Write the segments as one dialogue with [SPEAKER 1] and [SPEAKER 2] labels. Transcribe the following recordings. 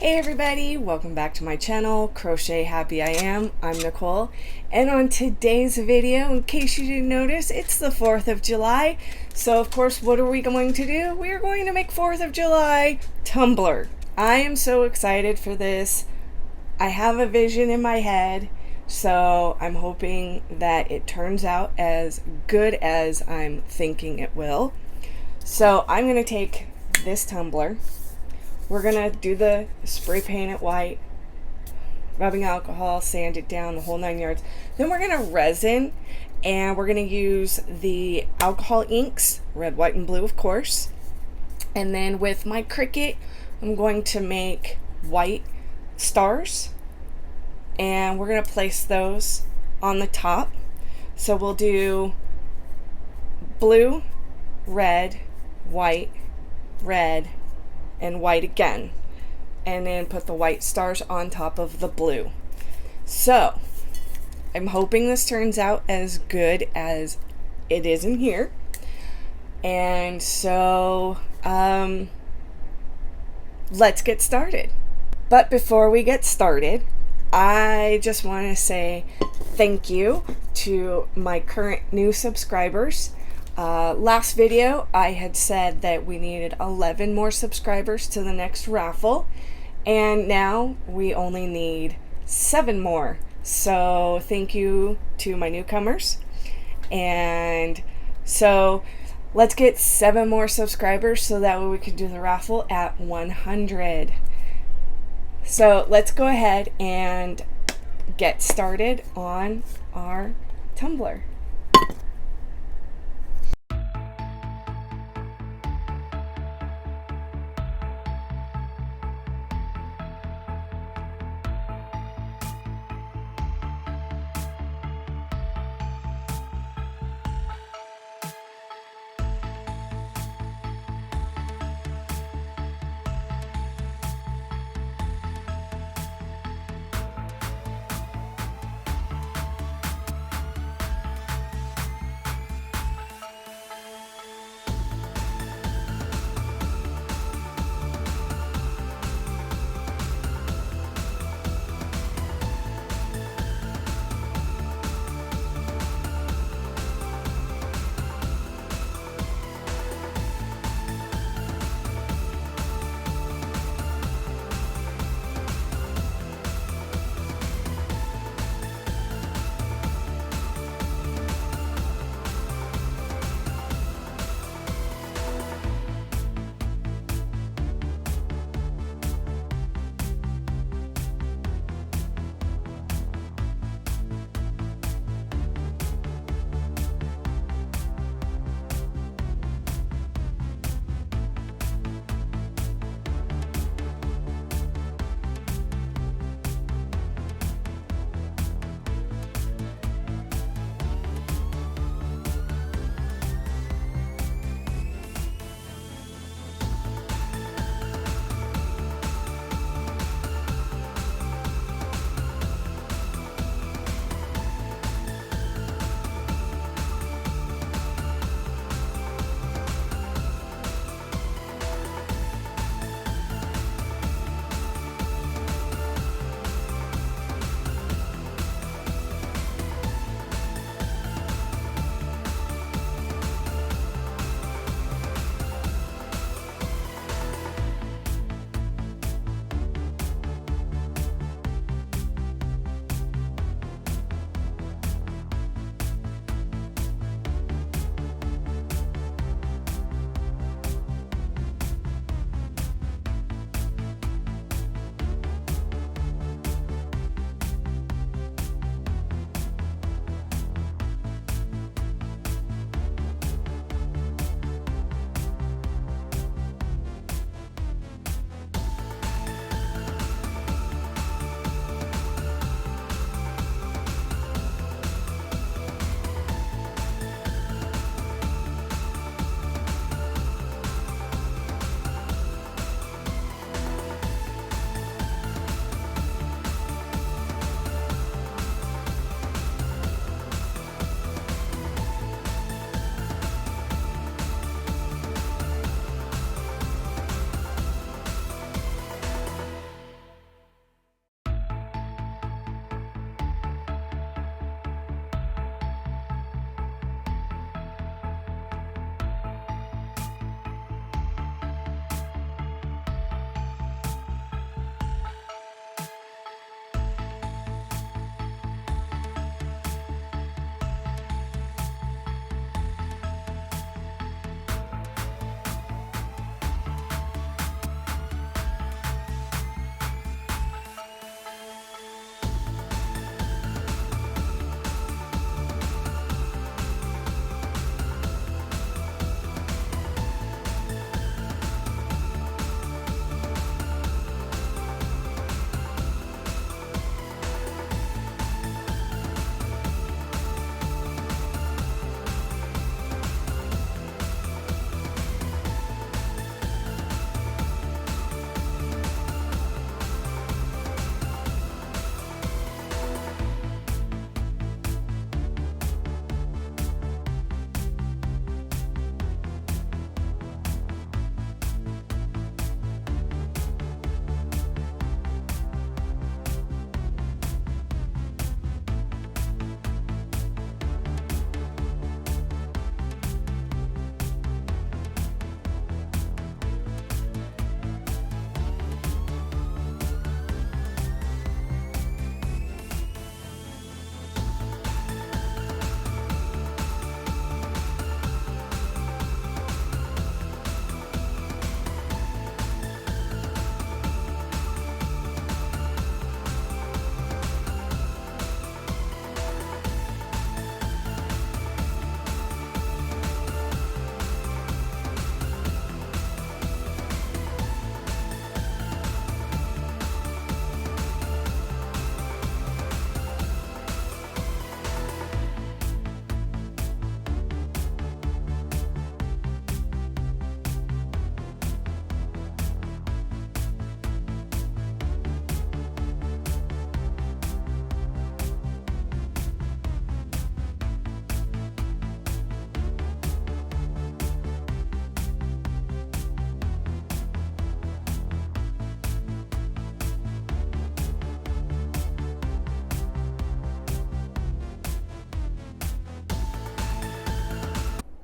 [SPEAKER 1] Hey everybody, welcome back to my channel, Crochet Happy I Am. I'm Nicole, and on today's video, in case you didn't notice, it's the 4th of July. So of course, what are we going to do? We are going to make 4th of July tumbler. I am so excited for this. I have a vision in my head, so I'm hoping that it turns out as good as I'm thinking it will. So I'm going to take this tumbler. We're going to do the spray paint it white, rubbing alcohol, sand it down, the whole 9 yards. Then we're going to resin, and we're going to use the alcohol inks, red, white, and blue, of course. And then with my Cricut, I'm going to make white stars, and we're going to place those on the top. So we'll do blue, red, white, red, and white again, and then put the white stars on top of the blue. So I'm hoping this turns out as good as it is in here. And so let's get started. But before we get started, I just want to say thank you to my current new subscribers. Last video I had said that we needed 11 more subscribers to the next raffle, and now we only need 7 more. So thank you to my newcomers, and so let's get 7 more subscribers so that way we can do the raffle at 100. So let's go ahead and get started on our tumbler.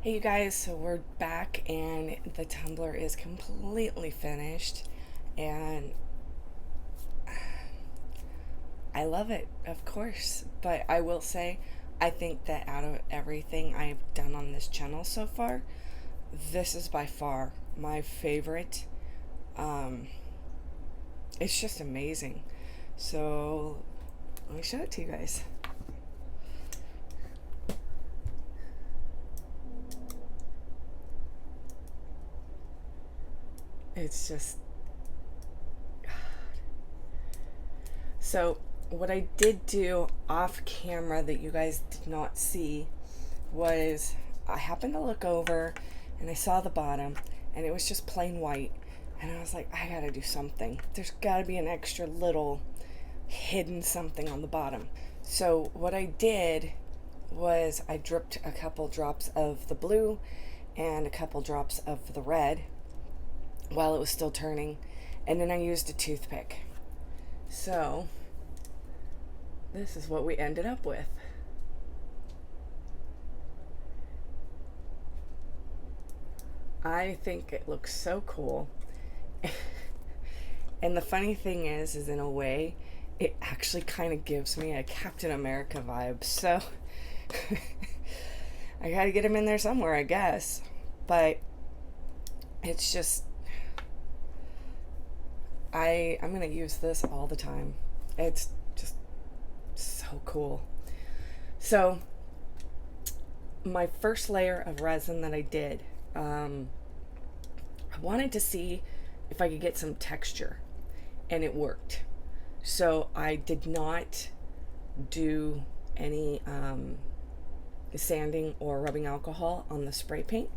[SPEAKER 1] Hey you guys, so we're back and the tumbler is completely finished and I love it, of course, but I will say I think that out of everything I've done on this channel so far, this is by far my favorite. It's just amazing. So let me show it to you guys. It's just God. So what I did do off camera that you guys did not see was I happened to look over and I saw the bottom and it was just plain white, and I was like, I gotta do something. There's gotta be an extra little hidden something on the bottom. So what I did was I dripped a couple drops of the blue and a couple drops of the red while it was still turning, and then I used a toothpick. So this is what we ended up with. I think it looks so cool. And the funny thing is in a way, it actually kind of gives me a Captain America vibe. So I gotta get him in there somewhere, I guess. But it's just, I'm gonna use this all the time. It's just so cool. So my first layer of resin that I did, I wanted to see if I could get some texture, and it worked. So I did not do any sanding or rubbing alcohol on the spray paint.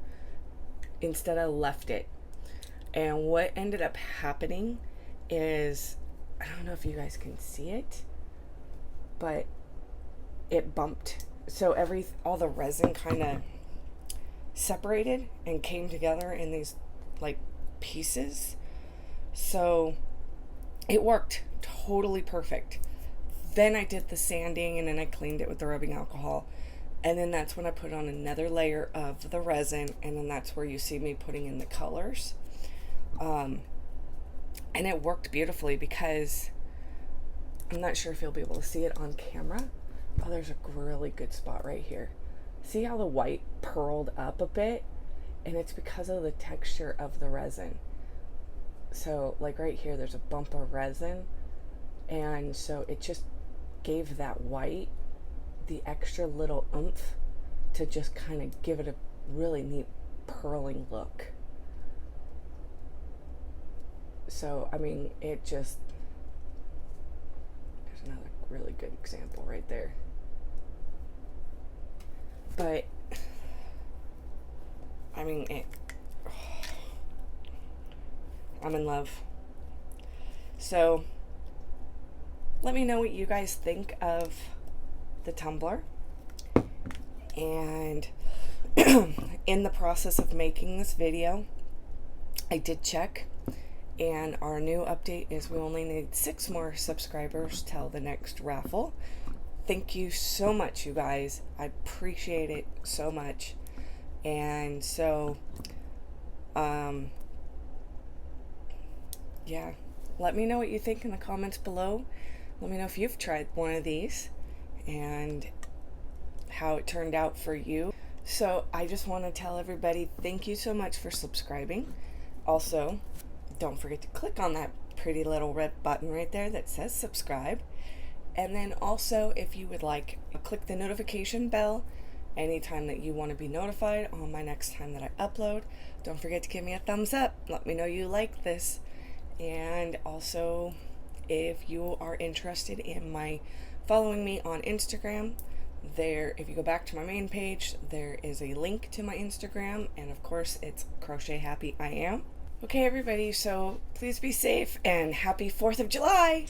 [SPEAKER 1] Instead, I left it. And what ended up happening is, I don't know if you guys can see it, but it bumped. So all the resin kind of separated and came together in these like pieces. So it worked totally perfect. Then I did the sanding and then I cleaned it with the rubbing alcohol. And then that's when I put on another layer of the resin, and then that's where you see me putting in the colors. And it worked beautifully because I'm not sure if you'll be able to see it on camera. Oh, there's a really good spot right here. See how the white pearled up a bit? And it's because of the texture of the resin. So like right here, there's a bump of resin. And so it just gave that white the extra little oomph to just kind of give it a really neat pearling look. So, I mean, it just, there's another really good example right there. But, I mean, I'm in love. So, let me know what you guys think of the tumbler. And in the process of making this video, I did check, and our new update is we only need 6 more subscribers till the next raffle. Thank you so much, you guys. I appreciate it so much. And so yeah, let me know what you think in the comments below. Let me know if you've tried one of these and how it turned out for you. So I just want to tell everybody thank you so much for subscribing. Also, don't forget to click on that pretty little red button right there that says subscribe. And then also, if you would like, click the notification bell anytime that you want to be notified on my next time that I upload. Don't forget to give me a thumbs up. Let me know you like this. And also, if you are interested in following me on Instagram, if you go back to my main page, there is a link to my Instagram, and of course it's Crochet Happy I Am. Okay everybody, so please be safe and happy 4th of July!